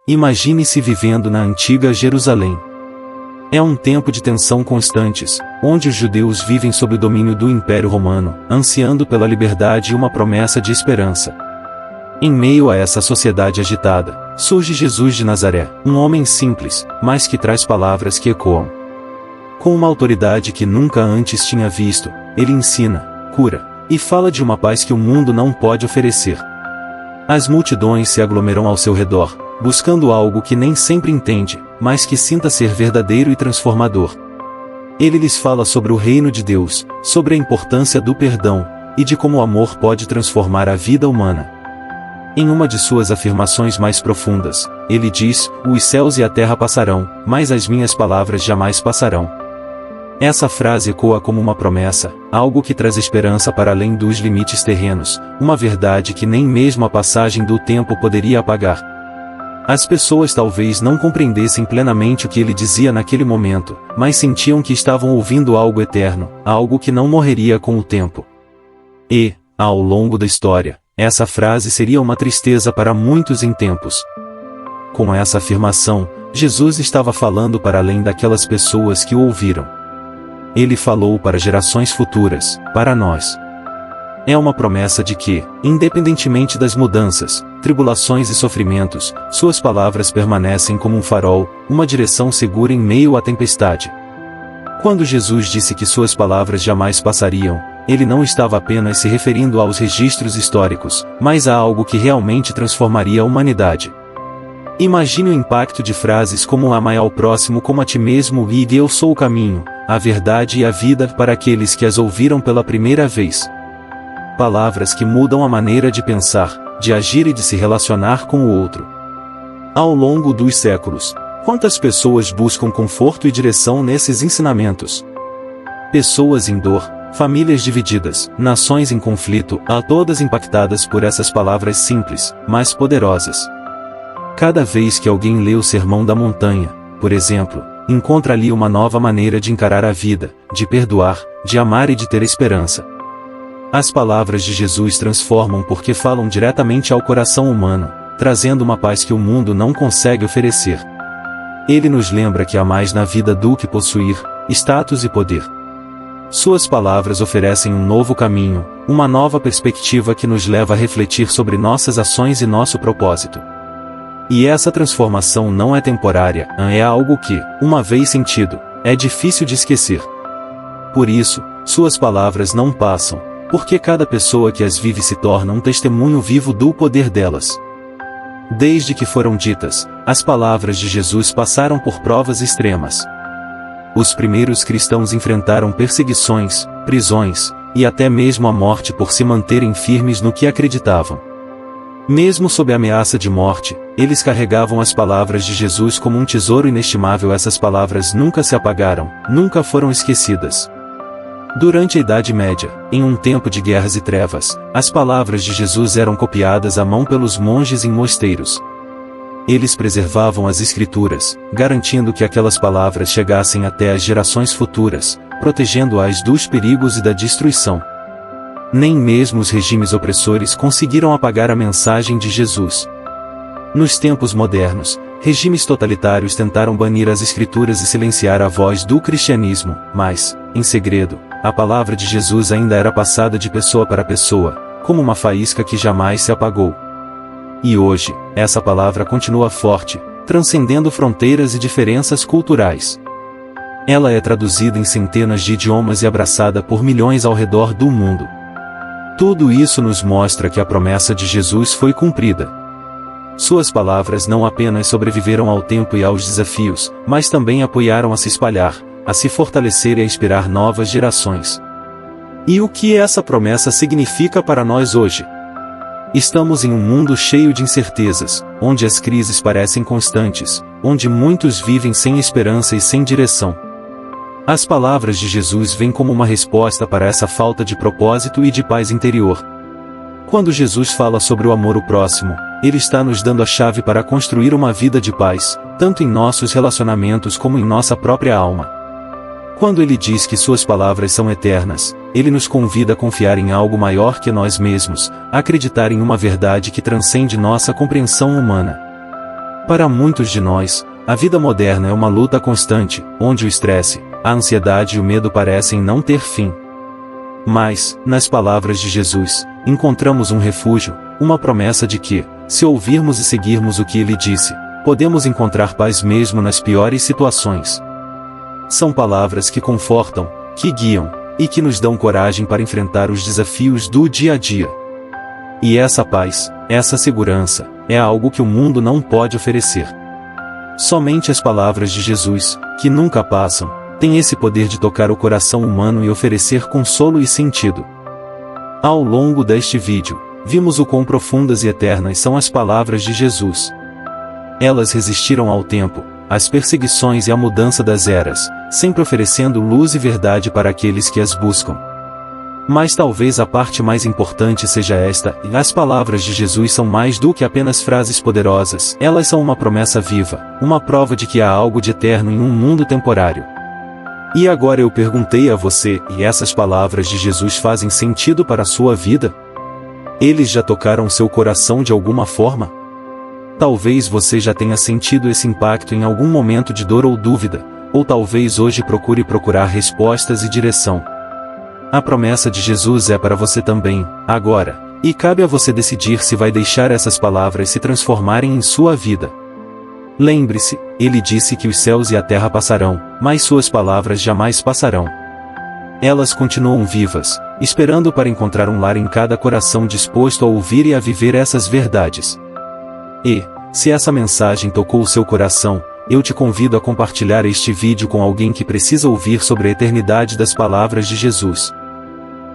Imagine-se vivendo na antiga Jerusalém. É um tempo de tensão constantes, onde os judeus vivem sob o domínio do Império Romano, ansiando pela liberdade e uma promessa de esperança. Em meio a essa sociedade agitada, surge Jesus de Nazaré, um homem simples, mas que traz palavras que ecoam. Com uma autoridade que nunca antes tinha visto, ele ensina, cura, e fala de uma paz que o mundo não pode oferecer. As multidões se aglomeram ao seu redor, buscando algo que nem sempre entende, mas que sinta ser verdadeiro e transformador. Ele lhes fala sobre o reino de Deus, sobre a importância do perdão, e de como o amor pode transformar a vida humana. Em uma de suas afirmações mais profundas, ele diz: "Os céus e a terra passarão, mas as minhas palavras jamais passarão." Essa frase ecoa como uma promessa, algo que traz esperança para além dos limites terrenos, uma verdade que nem mesmo a passagem do tempo poderia apagar. As pessoas talvez não compreendessem plenamente o que ele dizia naquele momento, mas sentiam que estavam ouvindo algo eterno, algo que não morreria com o tempo. E, ao longo da história, essa frase seria uma tristeza para muitos em tempos. Com essa afirmação, Jesus estava falando para além daquelas pessoas que o ouviram. Ele falou para gerações futuras, para nós. É uma promessa de que, independentemente das mudanças, tribulações e sofrimentos, suas palavras permanecem como um farol, uma direção segura em meio à tempestade. Quando Jesus disse que suas palavras jamais passariam, ele não estava apenas se referindo aos registros históricos, mas a algo que realmente transformaria a humanidade. Imagine o impacto de frases como "amai ao próximo como a ti mesmo" e "eu sou o caminho, a verdade e a vida" para aqueles que as ouviram pela primeira vez. Palavras que mudam a maneira de pensar, de agir e de se relacionar com o outro. Ao longo dos séculos, quantas pessoas buscam conforto e direção nesses ensinamentos? Pessoas em dor, famílias divididas, nações em conflito, todas impactadas por essas palavras simples, mas poderosas. Cada vez que alguém lê o Sermão da Montanha, por exemplo, encontra ali uma nova maneira de encarar a vida, de perdoar, de amar e de ter esperança. As palavras de Jesus transformam porque falam diretamente ao coração humano, trazendo uma paz que o mundo não consegue oferecer. Ele nos lembra que há mais na vida do que possuir status e poder. Suas palavras oferecem um novo caminho, uma nova perspectiva que nos leva a refletir sobre nossas ações e nosso propósito. E essa transformação não é temporária, é algo que, uma vez sentido, é difícil de esquecer. Por isso, suas palavras não passam, porque cada pessoa que as vive se torna um testemunho vivo do poder delas. Desde que foram ditas, as palavras de Jesus passaram por provas extremas. Os primeiros cristãos enfrentaram perseguições, prisões, e até mesmo a morte por se manterem firmes no que acreditavam. Mesmo sob a ameaça de morte, eles carregavam as palavras de Jesus como um tesouro inestimável. Essas palavras nunca se apagaram, nunca foram esquecidas. Durante a Idade Média, em um tempo de guerras e trevas, as palavras de Jesus eram copiadas à mão pelos monges em mosteiros. Eles preservavam as Escrituras, garantindo que aquelas palavras chegassem até as gerações futuras, protegendo-as dos perigos e da destruição. Nem mesmo os regimes opressores conseguiram apagar a mensagem de Jesus. Nos tempos modernos, regimes totalitários tentaram banir as Escrituras e silenciar a voz do cristianismo, mas, em segredo, a palavra de Jesus ainda era passada de pessoa para pessoa, como uma faísca que jamais se apagou. E hoje, essa palavra continua forte, transcendendo fronteiras e diferenças culturais. Ela é traduzida em centenas de idiomas e abraçada por milhões ao redor do mundo. Tudo isso nos mostra que a promessa de Jesus foi cumprida. Suas palavras não apenas sobreviveram ao tempo e aos desafios, mas também apoiaram a se espalhar, a se fortalecer e a inspirar novas gerações. E o que essa promessa significa para nós hoje? Estamos em um mundo cheio de incertezas, onde as crises parecem constantes, onde muitos vivem sem esperança e sem direção. As palavras de Jesus vêm como uma resposta para essa falta de propósito e de paz interior. Quando Jesus fala sobre o amor ao próximo, Ele está nos dando a chave para construir uma vida de paz, tanto em nossos relacionamentos como em nossa própria alma. Quando Ele diz que Suas palavras são eternas, Ele nos convida a confiar em algo maior que nós mesmos, a acreditar em uma verdade que transcende nossa compreensão humana. Para muitos de nós, a vida moderna é uma luta constante, onde o estresse, a ansiedade e o medo parecem não ter fim. Mas, nas palavras de Jesus, encontramos um refúgio, uma promessa de que, se ouvirmos e seguirmos o que ele disse, podemos encontrar paz mesmo nas piores situações. São palavras que confortam, que guiam, e que nos dão coragem para enfrentar os desafios do dia a dia. E essa paz, essa segurança, é algo que o mundo não pode oferecer. Somente as palavras de Jesus, que nunca passam, têm esse poder de tocar o coração humano e oferecer consolo e sentido. Ao longo deste vídeo, vimos o quão profundas e eternas são as palavras de Jesus. Elas resistiram ao tempo, às perseguições e à mudança das eras, sempre oferecendo luz e verdade para aqueles que as buscam. Mas talvez a parte mais importante seja esta: as palavras de Jesus são mais do que apenas frases poderosas, elas são uma promessa viva, uma prova de que há algo de eterno em um mundo temporário. E agora eu perguntei a você, e essas palavras de Jesus fazem sentido para a sua vida? Eles já tocaram seu coração de alguma forma? Talvez você já tenha sentido esse impacto em algum momento de dor ou dúvida, ou talvez hoje procure procurar respostas e direção. A promessa de Jesus é para você também, agora, e cabe a você decidir se vai deixar essas palavras se transformarem em sua vida. Lembre-se, ele disse que os céus e a terra passarão, mas suas palavras jamais passarão. Elas continuam vivas, esperando para encontrar um lar em cada coração disposto a ouvir e a viver essas verdades. E, se essa mensagem tocou o seu coração, eu te convido a compartilhar este vídeo com alguém que precisa ouvir sobre a eternidade das palavras de Jesus.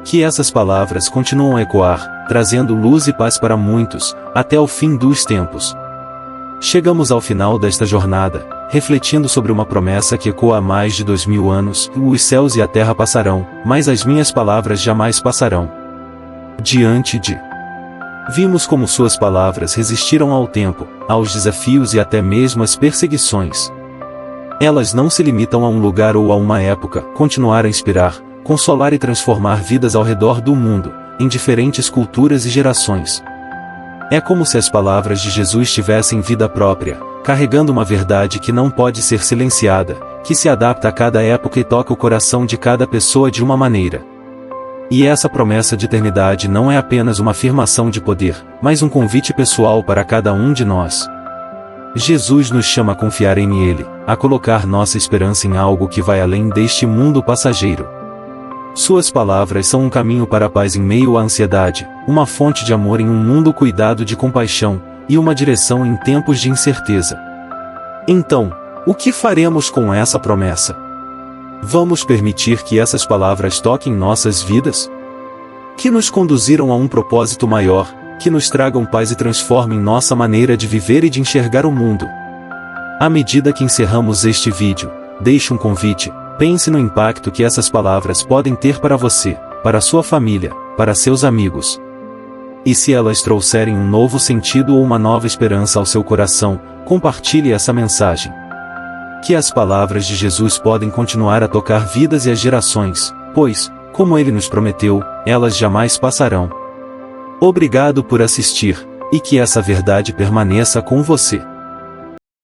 Que essas palavras continuam a ecoar, trazendo luz e paz para muitos, até o fim dos tempos. Chegamos ao final desta jornada, refletindo sobre uma promessa que ecoa há mais de 2000 anos: os céus e a terra passarão, mas as minhas palavras jamais passarão. Vimos como suas palavras resistiram ao tempo, aos desafios e até mesmo às perseguições. Elas não se limitam a um lugar ou a uma época, continuaram a inspirar, consolar e transformar vidas ao redor do mundo, em diferentes culturas e gerações. É como se as palavras de Jesus tivessem vida própria, carregando uma verdade que não pode ser silenciada, que se adapta a cada época e toca o coração de cada pessoa de uma maneira. E essa promessa de eternidade não é apenas uma afirmação de poder, mas um convite pessoal para cada um de nós. Jesus nos chama a confiar em Ele, a colocar nossa esperança em algo que vai além deste mundo passageiro. Suas palavras são um caminho para a paz em meio à ansiedade, uma fonte de amor em um mundo cuidado de compaixão, e uma direção em tempos de incerteza. Então, o que faremos com essa promessa? Vamos permitir que essas palavras toquem nossas vidas? Que nos conduziram a um propósito maior, que nos tragam paz e transformem nossa maneira de viver e de enxergar o mundo. À medida que encerramos este vídeo, deixe um convite: pense no impacto que essas palavras podem ter para você, para sua família, para seus amigos. E se elas trouxerem um novo sentido ou uma nova esperança ao seu coração, compartilhe essa mensagem. Que as palavras de Jesus podem continuar a tocar vidas e as gerações, pois, como Ele nos prometeu, elas jamais passarão. Obrigado por assistir, e que essa verdade permaneça com você.